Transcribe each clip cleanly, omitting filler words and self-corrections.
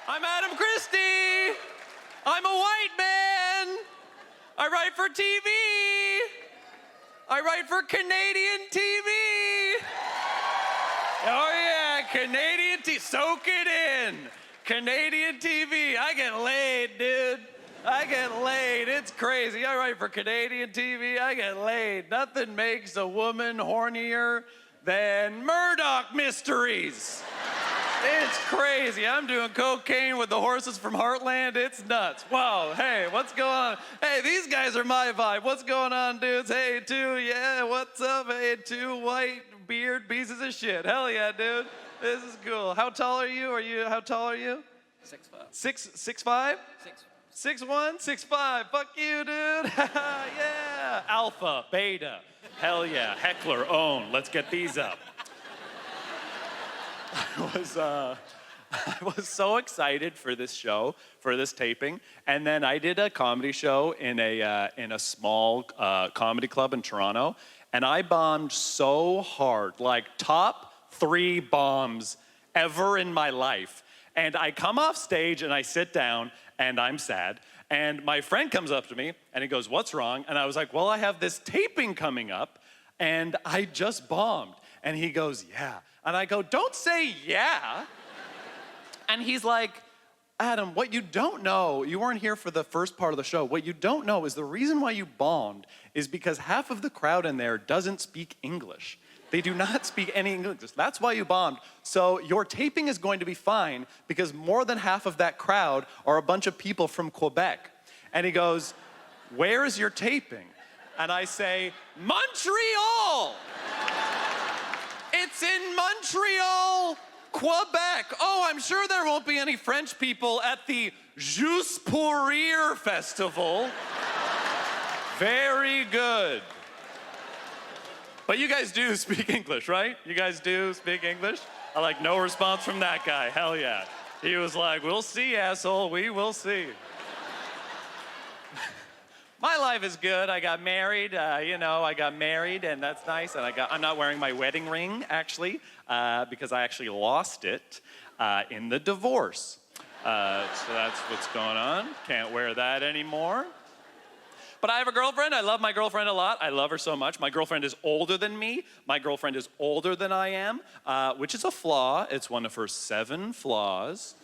I'm Adam Christie. I'm a white man. I write for TV. I write for Canadian TV. Oh yeah, Canadian TV. Soak it in. Canadian TV. I get laid, dude. I get laid. It's crazy. I write for Canadian TV. I get laid. Nothing makes a woman hornier than Murdoch mysteries. It's crazy. I'm doing cocaine with the horses from Heartland. It's nuts. Whoa, hey, what's going on? Hey, these guys are my vibe. What's going on, dudes? Hey, two, yeah, what's up? Hey, two white beard pieces of shit. Hell yeah, dude. This is cool. How tall are you? How tall are you? 6'5". 6'5"? 6'1", 6'5". Fuck you, dude. Yeah. Alpha, beta. Hell yeah. Heckler, own. Let's get these up. I was so excited for this show, for this taping, and then I did a comedy show in a small comedy club in Toronto, and I bombed so hard, like top 3 bombs ever in my life. And I come off stage and I sit down and I'm sad. And my friend comes up to me and he goes, "What's wrong?" And I was like, "Well, I have this taping coming up and I just bombed." And he goes, "Yeah." And I go, "Don't say yeah." And he's like, "Adam, what you don't know, you weren't here for the first part of the show. What you don't know is the reason why you bombed is because half of the crowd in there doesn't speak English. They do not speak any English. That's why you bombed. So your taping is going to be fine because more than half of that crowd are a bunch of people from Quebec." And he goes, "Where is your taping?" And I say, "Montreal." It's in Montreal, Quebec. Oh, I'm sure there won't be any French people at the Juste pour Rire festival. Very good. But you guys do speak English, right? You guys do speak English? I like no response from that guy. Hell yeah. He was like, "We'll see, asshole. We will see." My life is good. I got married, I got married, and that's nice. And I'm not wearing my wedding ring, actually, because I actually lost it in the divorce. So that's what's going on. Can't wear that anymore. But I have a girlfriend. I love my girlfriend a lot. I love her so much. My girlfriend is older than me. My girlfriend is older than I am, which is a flaw. It's one of her 7 flaws.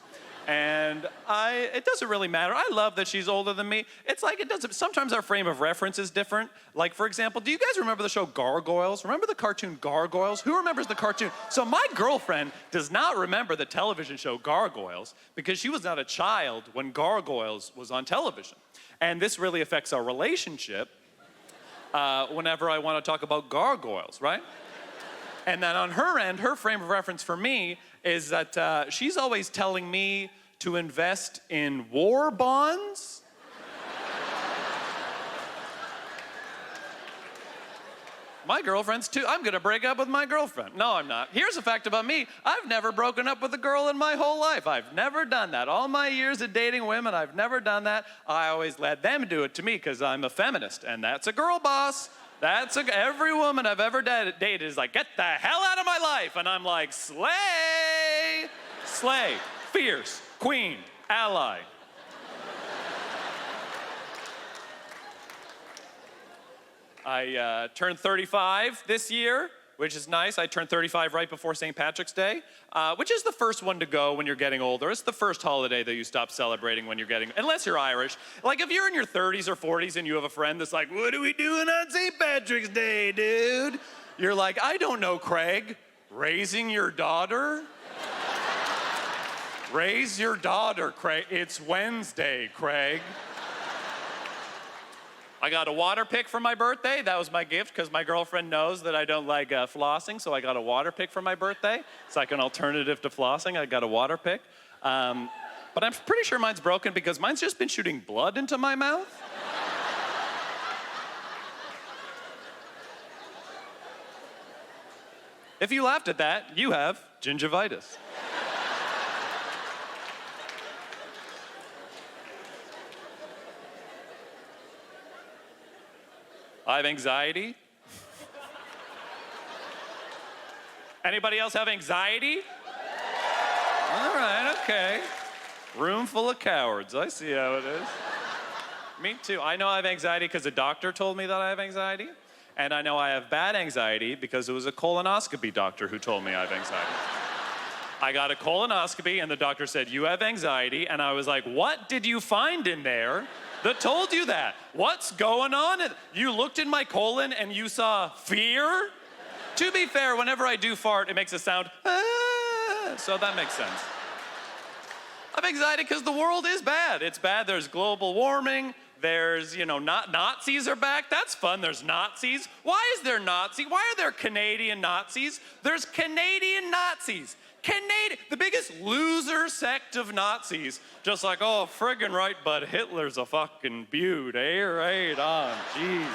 And it doesn't really matter. I love that she's older than me. It's like sometimes our frame of reference is different. Like, for example, do you guys remember the show Gargoyles? Remember the cartoon Gargoyles? Who remembers the cartoon? So my girlfriend does not remember the television show Gargoyles because she was not a child when Gargoyles was on television. And this really affects our relationship whenever I want to talk about gargoyles, right? And then on her end, her frame of reference for me is that she's always telling me to invest in war bonds. My girlfriend's too. I'm gonna break up with my girlfriend. No, I'm not. Here's a fact about me. I've never broken up with a girl in my whole life. I've never done that. All my years of dating women, I've never done that. I always let them do it to me because I'm a feminist, and that's a girl boss. Every woman I've ever dated is like, "Get the hell out of my life." And I'm like, slay, slay, fierce, queen, ally. I turned 35 this year, which is nice. I turned 35 right before St. Patrick's Day, which is the first one to go when you're getting older. It's the first holiday that you stop celebrating when you're unless you're Irish. Like if you're in your 30s or 40s and you have a friend that's like, "What are we doing on St. Patrick's Day, dude?" You're like, "I don't know, Craig. Raising your daughter?" Raise your daughter, Craig. It's Wednesday, Craig. I got a water pick for my birthday. That was my gift because my girlfriend knows that I don't like flossing, so I got a water pick for my birthday. It's like an alternative to flossing. I got a water pick. But I'm pretty sure mine's broken because mine's just been shooting blood into my mouth. If you laughed at that, you have gingivitis. I have anxiety. Anybody else have anxiety? All right, okay. Room full of cowards. I see how it is. Me too. I know I have anxiety because a doctor told me that I have anxiety. And I know I have bad anxiety because it was a colonoscopy doctor who told me I have anxiety. I got a colonoscopy and the doctor said, you have anxiety. And I was like, what did you find in there that told you that? What's going on? You looked in my colon and you saw fear? To be fair, whenever I do fart, it makes a sound, ah, so that makes sense. I have anxiety because the world is bad. It's bad. There's global warming. There's, Nazis are back. That's fun. There's Nazis. Why is there Nazi? Why are there Canadian Nazis? There's Canadian Nazis. The biggest loser sect of Nazis. Just like, oh, friggin' right, but Hitler's a fucking beaut, eh? Right on, jeez.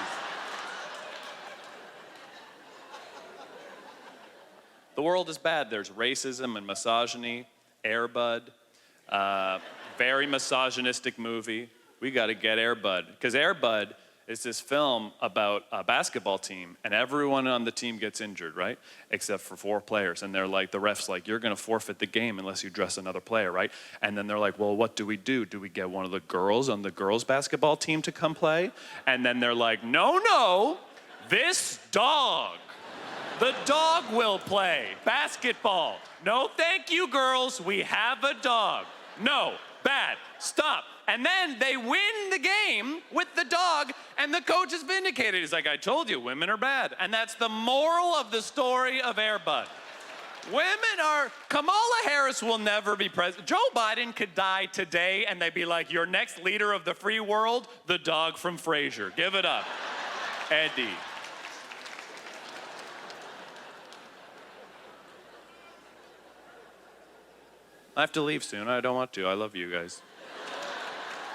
The world is bad. There's racism and misogyny. Air Bud. Very misogynistic movie. We got to get Air Bud. Because Air Bud is this film about a basketball team, and everyone on the team gets injured, right? Except for 4 players. And they're like, the ref's like, you're going to forfeit the game unless you dress another player, right? And then they're like, well, what do we do? Do we get one of the girls on the girls' basketball team to come play? And then they're like, no, this dog. The dog will play basketball. No, thank you, girls. We have a dog. No, bad. Stop. And then they win the game with the dog, and the coach is vindicated. He's like, I told you, women are bad. And that's the moral of the story of Air Bud. Kamala Harris will never be president. Joe Biden could die today, and they'd be like, your next leader of the free world, the dog from Frasier. Give it up. Eddie. I have to leave soon. I don't want to. I love you guys.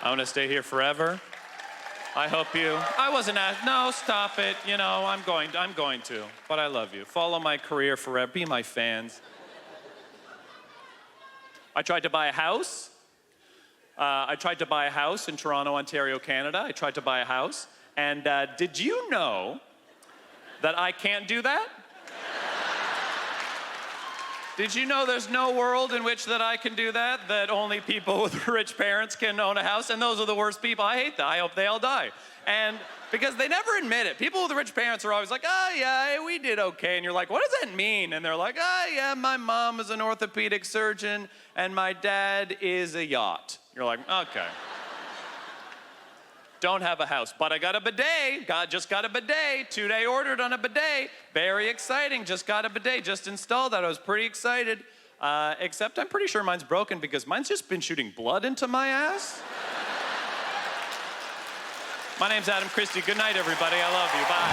I want to stay here forever. I hope you. I wasn't asked. No, stop it. I'm going to. But I love you. Follow my career forever. Be my fans. I tried to buy a house. In Toronto, Ontario, Canada. I tried to buy a house. And did you know that I can't do that? Did you know there's no world in which that I can do that? That only people with rich parents can own a house? And those are the worst people. I hate that. I hope they all die. And because they never admit it. People with rich parents are always like, oh, yeah, we did okay. And you're like, what does that mean? And they're like, oh, yeah, my mom is an orthopedic surgeon and my dad is a yacht. You're like, okay. Don't have a house, but I got a bidet. Just got a bidet. 2-day ordered on a bidet. Very exciting. Just got a bidet. Just installed that. I was pretty excited. Except I'm pretty sure mine's broken because mine's just been shooting blood into my ass. My name's Adam Christie. Good night, everybody. I love you. Bye.